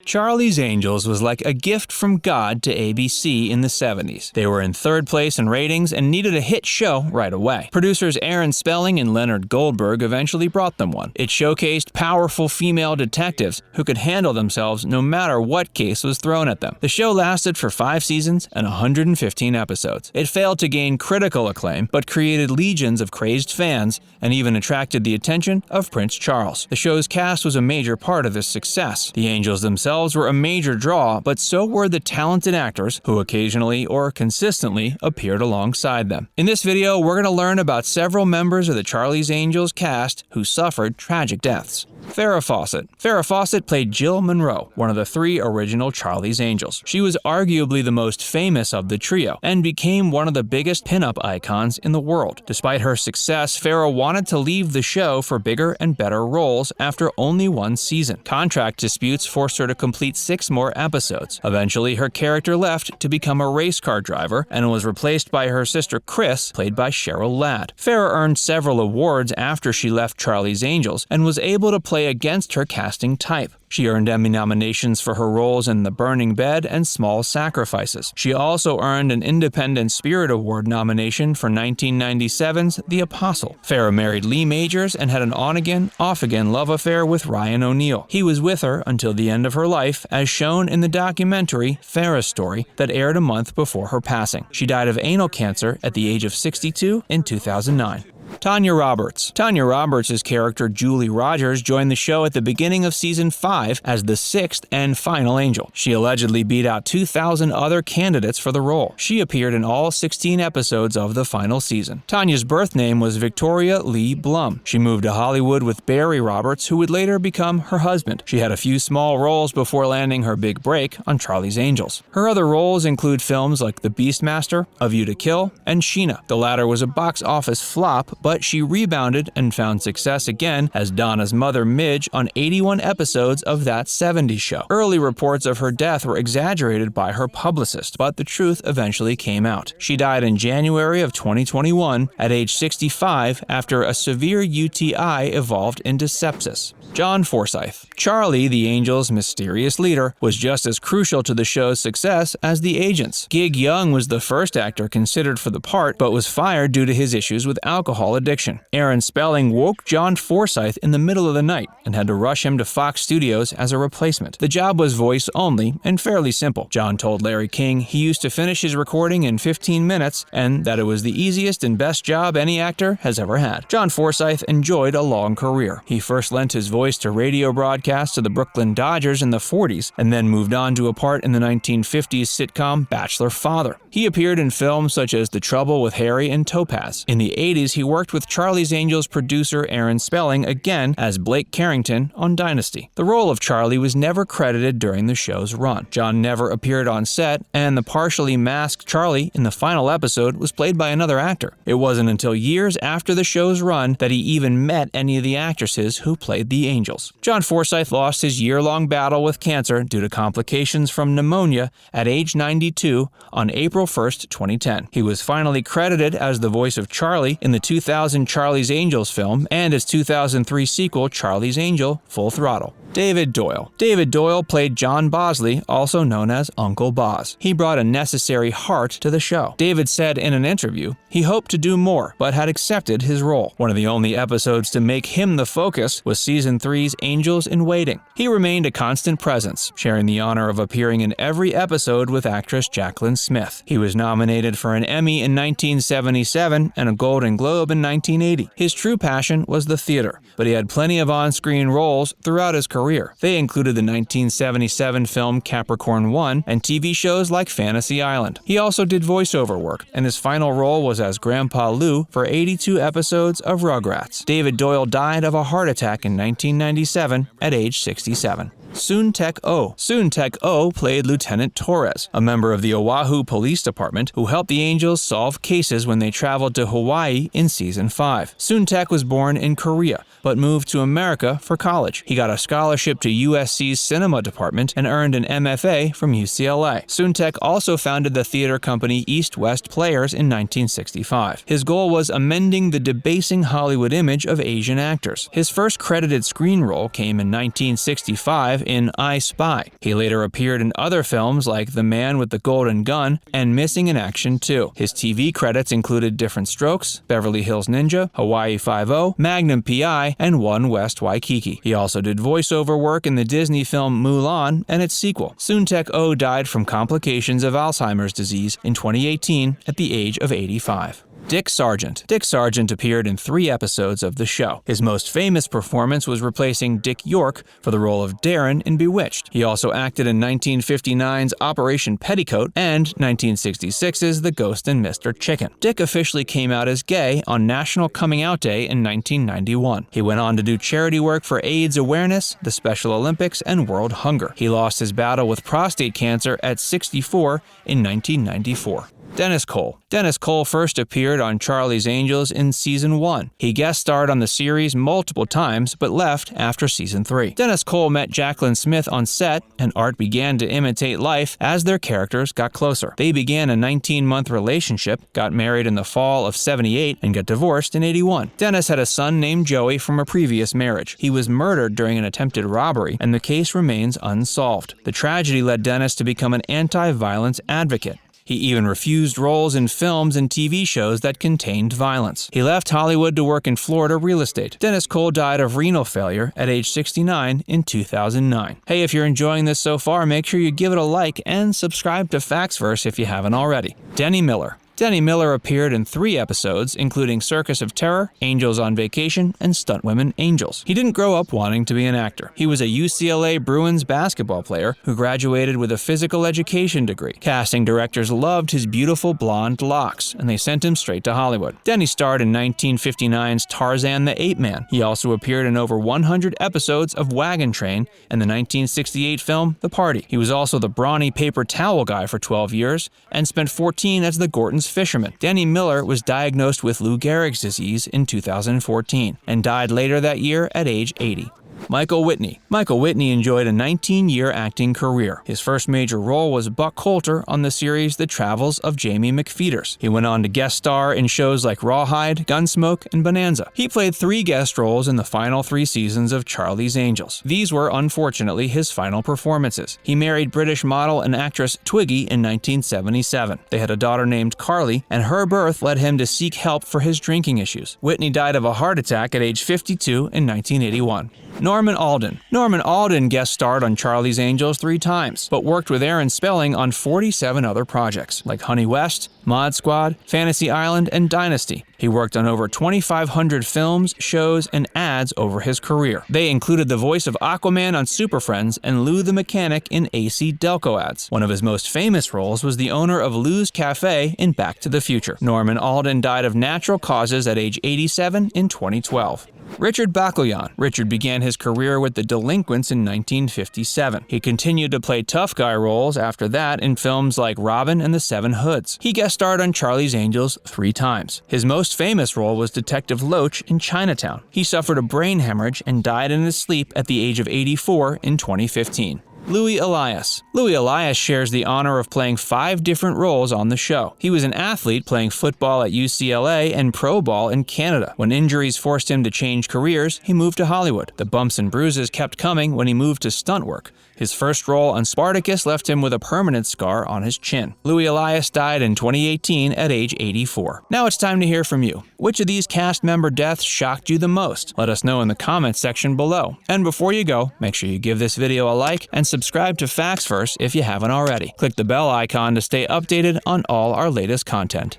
Charlie's Angels was like a gift from God to ABC in the 70s. They were in third place in ratings and needed a hit show right away. Producers Aaron Spelling and Leonard Goldberg eventually brought them one. It showcased powerful female detectives who could handle themselves no matter what case was thrown at them. The show lasted for 5 seasons and 115 episodes. It failed to gain critical acclaim, but created legions of crazed fans and even attracted the attention of Prince Charles. The show's cast was a major part of this success. The Angels themselves were a major draw, but so were the talented actors who occasionally or consistently appeared alongside them. In this video, we're going to learn about several members of the Charlie's Angels cast who suffered tragic deaths. Farrah Fawcett. Farrah Fawcett played Jill Monroe, one of the 3 original Charlie's Angels. She was arguably the most famous of the trio and became one of the biggest pinup icons in the world. Despite her success, Farrah wanted to leave the show for bigger and better roles after only 1 season. Contract disputes forced her to complete 6 more episodes. Eventually, her character left to become a race car driver and was replaced by her sister Chris, played by Cheryl Ladd. Farrah earned several awards after she left Charlie's Angels and was able to play against her casting type. She earned Emmy nominations for her roles in The Burning Bed and Small Sacrifices. She also earned an Independent Spirit Award nomination for 1997's The Apostle. Farrah married Lee Majors and had an on-again, off-again love affair with Ryan O'Neal. He was with her until the end of her life, as shown in the documentary Farrah's Story that aired a month before her passing. She died of anal cancer at the age of 62 in 2009. Tanya Roberts. Tanya Roberts' character Julie Rogers joined the show at the beginning of season 5 as the 6th and final angel. She allegedly beat out 2,000 other candidates for the role. She appeared in all 16 episodes of the final season. Tanya's birth name was Victoria Lee Blum. She moved to Hollywood with Barry Roberts, who would later become her husband. She had a few small roles before landing her big break on Charlie's Angels. Her other roles include films like The Beastmaster, A View to Kill, and Sheena. The latter was a box office flop, but she rebounded and found success again as Donna's mother Midge on 81 episodes of That 70s Show. Early reports of her death were exaggerated by her publicist, but the truth eventually came out. She died in January of 2021 at age 65 after a severe UTI evolved into sepsis. John Forsythe. Charlie, the Angels' mysterious leader, was just as crucial to the show's success as the agents. Gig Young was the first actor considered for the part, but was fired due to his issues with alcohol addiction. Aaron Spelling woke John Forsythe in the middle of the night and had to rush him to Fox Studios as a replacement. The job was voice only and fairly simple. John told Larry King he used to finish his recording in 15 minutes and that it was the easiest and best job any actor has ever had. John Forsythe enjoyed a long career. He first lent his voice to radio broadcasts to the Brooklyn Dodgers in the 40s and then moved on to a part in the 1950s sitcom Bachelor Father. He appeared in films such as The Trouble with Harry and Topaz. In the 80s, he worked with Charlie's Angels producer Aaron Spelling again as Blake Carrington on Dynasty. The role of Charlie was never credited during the show's run. John never appeared on set, and the partially masked Charlie in the final episode was played by another actor. It wasn't until years after the show's run that he even met any of the actresses who played the Angels. John Forsythe lost his year-long battle with cancer due to complications from pneumonia at age 92 on April 1st, 2010. He was finally credited as the voice of Charlie in the 2000 Charlie's Angels film and his 2003 sequel Charlie's Angel: Full Throttle. David Doyle. David Doyle played John Bosley, also known as Uncle Boz. He brought a necessary heart to the show. David said in an interview he hoped to do more, but had accepted his role. One of the only episodes to make him the focus was Season 3's Angels in Waiting. He remained a constant presence, sharing the honor of appearing in every episode with actress Jacqueline Smith. He was nominated for an Emmy in 1977 and a Golden Globe in 1980. His true passion was the theater, but he had plenty of on-screen roles throughout his career. They included the 1977 film Capricorn 1 and TV shows like Fantasy Island. He also did voiceover work, and his final role was as Grandpa Lou for 82 episodes of Rugrats. David Doyle died of a heart attack in 1997 at age 67. SOON-TEK O. SOON-TEK O played Lieutenant Torres, a member of the Oahu Police Department who helped the Angels solve cases when they traveled to Hawaii in Season 5. SOON-TEK was born in Korea, but moved to America for college. He got a scholarship to USC's cinema department and earned an MFA from UCLA. SOON-TEK also founded the theater company East West Players in 1965. His goal was amending the debasing Hollywood image of Asian actors. His first credited screen role came in 1965 1985 in I Spy. He later appeared in other films like The Man with the Golden Gun and Missing in Action 2. His TV credits included Different Strokes, Beverly Hills Ninja, Hawaii Five-0, Magnum P.I., and One West Waikiki. He also did voiceover work in the Disney film Mulan and its sequel. SOON-TEK O died from complications of Alzheimer's disease in 2018 at the age of 85. Dick Sargent. Dick Sargent appeared in 3 episodes of the show. His most famous performance was replacing Dick York for the role of Darren in Bewitched. He also acted in 1959's Operation Petticoat and 1966's The Ghost and Mr. Chicken. Dick officially came out as gay on National Coming Out Day in 1991. He went on to do charity work for AIDS awareness, the Special Olympics, and World Hunger. He lost his battle with prostate cancer at 64 in 1994. Dennis Cole. Dennis Cole first appeared on Charlie's Angels in Season 1. He guest starred on the series multiple times, but left after Season 3. Dennis Cole met Jacqueline Smith on set, and art began to imitate life as their characters got closer. They began a 19-month relationship, got married in the fall of 78, and got divorced in 81. Dennis had a son named Joey from a previous marriage. He was murdered during an attempted robbery, and the case remains unsolved. The tragedy led Dennis to become an anti-violence advocate. He even refused roles in films and TV shows that contained violence. He left Hollywood to work in Florida real estate. Dennis Cole died of renal failure at age 69 in 2009. Hey, if you're enjoying this so far, make sure you give it a like and subscribe to Factsverse if you haven't already. Denny Miller. Denny Miller appeared in 3 episodes, including Circus of Terror, Angels on Vacation, and Stuntwomen Angels. He didn't grow up wanting to be an actor. He was a UCLA Bruins basketball player who graduated with a physical education degree. Casting directors loved his beautiful blonde locks, and they sent him straight to Hollywood. Denny starred in 1959's Tarzan the Ape Man. He also appeared in over 100 episodes of Wagon Train and the 1968 film The Party. He was also the brawny paper towel guy for 12 years and spent 14 as the Gorton's fisherman. Denny Miller was diagnosed with Lou Gehrig's disease in 2014 and died later that year at age 80. Michael Whitney. Michael Whitney enjoyed a 19-year acting career. His first major role was Buck Coulter on the series The Travels of Jamie McFeeters. He went on to guest star in shows like Rawhide, Gunsmoke, and Bonanza. He played 3 guest roles in the final 3 seasons of Charlie's Angels. These were, unfortunately, his final performances. He married British model and actress Twiggy in 1977. They had a daughter named Carly, and her birth led him to seek help for his drinking issues. Whitney died of a heart attack at age 52 in 1981. Norman Alden. Norman Alden guest starred on Charlie's Angels 3 times, but worked with Aaron Spelling on 47 other projects, like Honey West, Mod Squad, Fantasy Island, and Dynasty. He worked on over 2,500 films, shows, and ads over his career. They included the voice of Aquaman on Super Friends and Lou the Mechanic in AC Delco ads. One of his most famous roles was the owner of Lou's Cafe in Back to the Future. Norman Alden died of natural causes at age 87 in 2012. Richard BAKALYAN. Richard began his career with The Delinquents in 1957. He continued to play tough guy roles after that in films like Robin and the Seven Hoods. He guest starred on Charlie's Angels 3 times. His most famous role was Detective Loach in Chinatown. He suffered a brain hemorrhage and died in his sleep at the age of 84 in 2015. Louis Elias. Louis Elias shares the honor of playing 5 different roles on the show. He was an athlete playing football at UCLA and pro ball in Canada. When injuries forced him to change careers, he moved to Hollywood. The bumps and bruises kept coming when he moved to stunt work. His first role on Spartacus left him with a permanent scar on his chin. Louis Elias died in 2018 at age 84. Now it's time to hear from you. Which of these cast member deaths shocked you the most? Let us know in the comments section below. And before you go, make sure you give this video a like and subscribe to Factsverse if you haven't already. Click the bell icon to stay updated on all our latest content.